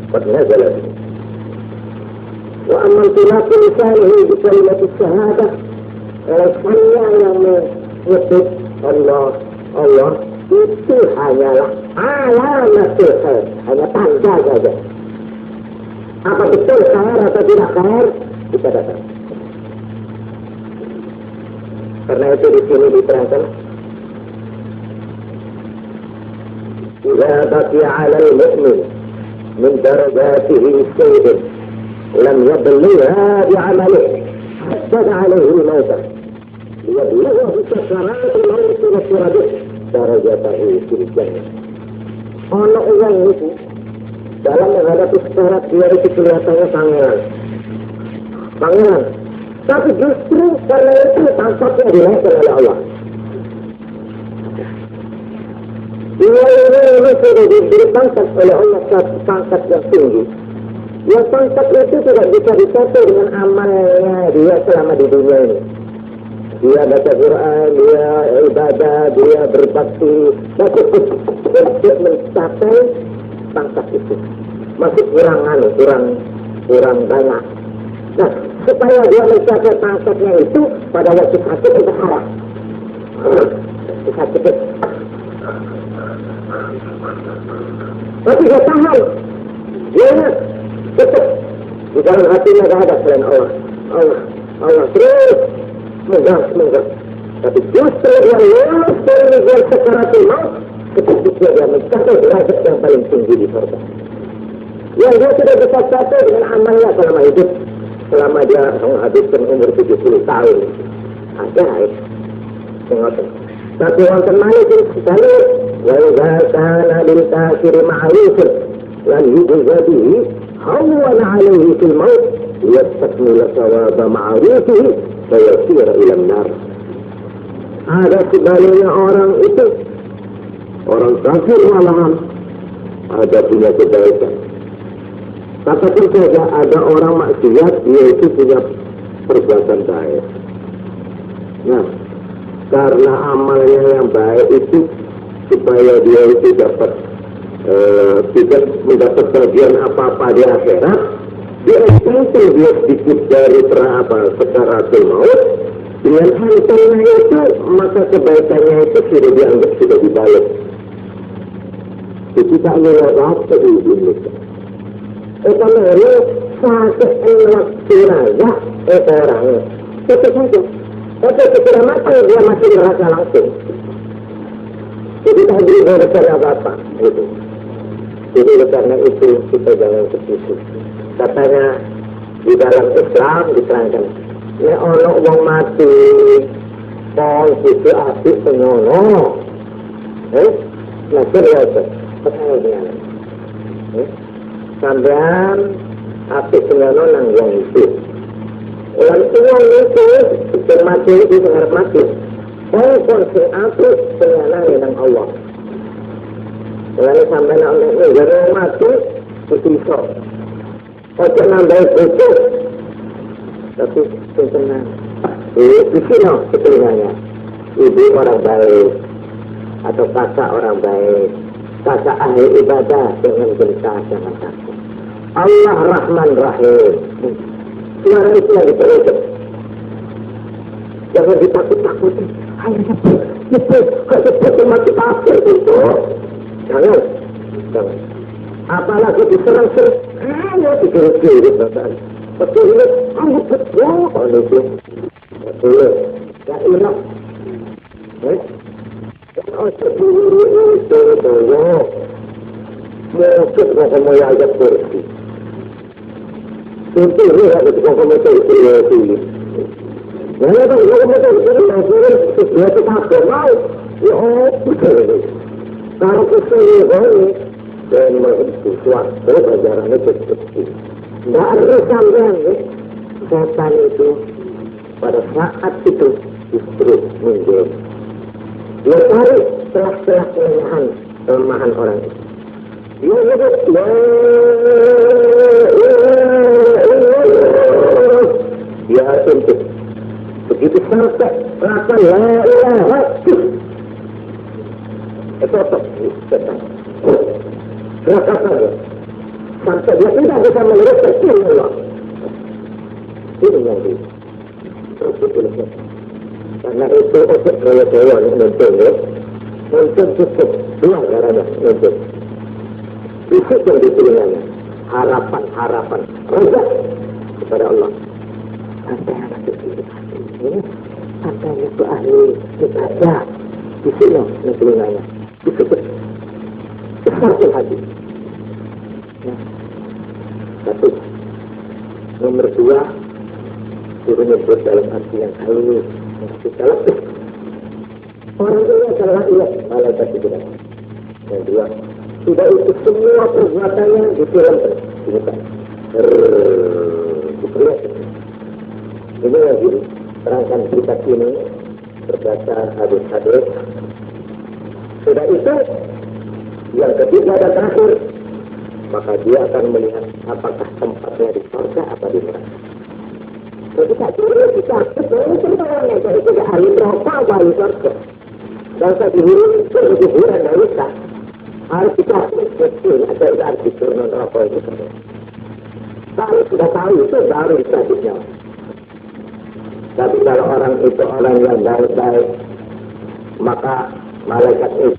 A: qad nazalat wa amman tilaqi lisanihi bi kalimati syahadah rasanya yang menyebut Allah itu hanyalah alamat khair, hanya tanda saja. Apa betul khair atau tidak khair? Kita datang. Karena itu di sini diterangkan, "Idza baqiya 'ala al-mu'min min darajatihi shay'un lam yablugha bi'amalihi hatta 'alayhi al-maut liyablughha bi sakaratil maut wa suradihi darajatahu fil jannah." Ono orang itu dalam menghadapi syarat dia itu kelihatannya pangeran. Tapi justru karena itu pangkatnya dinaikkan oleh Allah. Dia ini sudah diberi pangkat oleh Allah, pangkat yang tinggi. Yang pangkat itu tidak bisa dicapai dengan amalnya dia selama di dunia ini. Dia baca Quran, dia ibadah, dia berbakti, tapi untuk mencapai pangkat itu masih kurang banyak. Nah, supaya dia mencapai pangkatnya itu pada waktu sakit itu harap. Sakit. Tapi dia tahan. Dia tetap di dalam hatinya tidak ada selain Allah. Allah terus semoga. Tapi justru yang lolos dari negara sakaratul maut ketika dia mencapai derajat yang paling tinggi di surga. Yang dia sudah bisa capai dengan amalnya selama hidup, selama dia menghabiskan umur 70 tahun. Ajaib. Tengok. Tapi wonten malih sekali, wa idza kana lil kafiri ma'rufun lan yujzabihi hawwan 'alaihi fil maut yastakmila thawaba ma'rufihi fa yasira ila an-nar. Ada sebaliknya orang itu, orang kafir malahan ada punya kebaikan. Katakan saja ada orang maksiat, dia itu punya perbuatan baik. Nah, karena amalnya yang baik itu supaya dia itu dapat tidak mendapat bagian apa-apa di akhirat, dia tentu dia sedikit dari secara maut dengan hantarnya itu, maka kebaikannya itu sudah dianggap sudah dibalik. Jadi tak melewat ke ini. Karena ini sakit waktu raja orangnya. Itu saja. Tapi ketika mati dia masih merasa langsung. Jadi tak diberikan apa-apa. Gitu. Jadi karena itu kita jangan begitu. Katanya di dalam Islam diterangkan, ya ono wong mati, kau itu api penyono. Nasir ya itu. Percaya dengan sampean api penyono nang wong itu. Orang tua itu mati itu sangat mati. Kau konsen api penyono nang Allah. Lalu sampai nak jangan mati berpisah. Ojo nambah itu, tapi tenang. Di sini setelahnya, ibu orang baik atau kakak orang baik, kakak ahli ibadah dengan gentar jangan takut. Allah Rahman Rahim. Suara itu yang diteruskan. Jangan ditakut-takuti. Ayo cepat, cepat mati kafir itu. Jangan. Apalagi diserang-serang. Ayo dikira-kira bapak. Betul ini, ayo betul. Oh itu. Betul. Ya enak. Oh itu. Mungkin kalau mau ajak kursi. Itu ya, kalau mau kursi. Ya kan, kalau mau kursi, ya kita mau. Ya betul. Kalau kursi ini, dan sesuatu ajarannya seperti tidak ada sampean setan itu pada saat itu justru muncul. Dia cari celah-celah kelemahan orang itu. Dia nyebut dia untuk begitu sampai rasa la ilaha itu apa? Setan. Berapa saja sampai dia tidak bisa meluruskan ilmu Allah. Ini yang terus karena itu untuk proyek-proyek yang nonton cukup dua caranya nonton. Itu yang diterimanya harapan raja kepada Allah. Sampai anak itu sampai itu ahli ibadah di sini diterimanya. Itu besar hati. Satu, nomor dua, suruh nyebut dalam arti yang halus, dalam orang ini adalah ia malaikat itu. Yang dua, sudah itu semua perbuatannya difilmkan, bukan diperlihatkan. Ini lagi terangkan kitab ini berdasar hadis-hadis. Sudah itu yang ketiga dan terakhir, maka dia akan melihat apakah tempatnya di surga atau di neraka. Jadi tak boleh kita sebenarnya jadi tidak ahli neraka atau ahli surga. Dan saya dihiburan dari kita harus kita betul ada arti surga neraka itu. Kalau sudah tahu itu baru bisa dijawab. Tapi kalau orang itu orang yang baik-baik, maka malaikat itu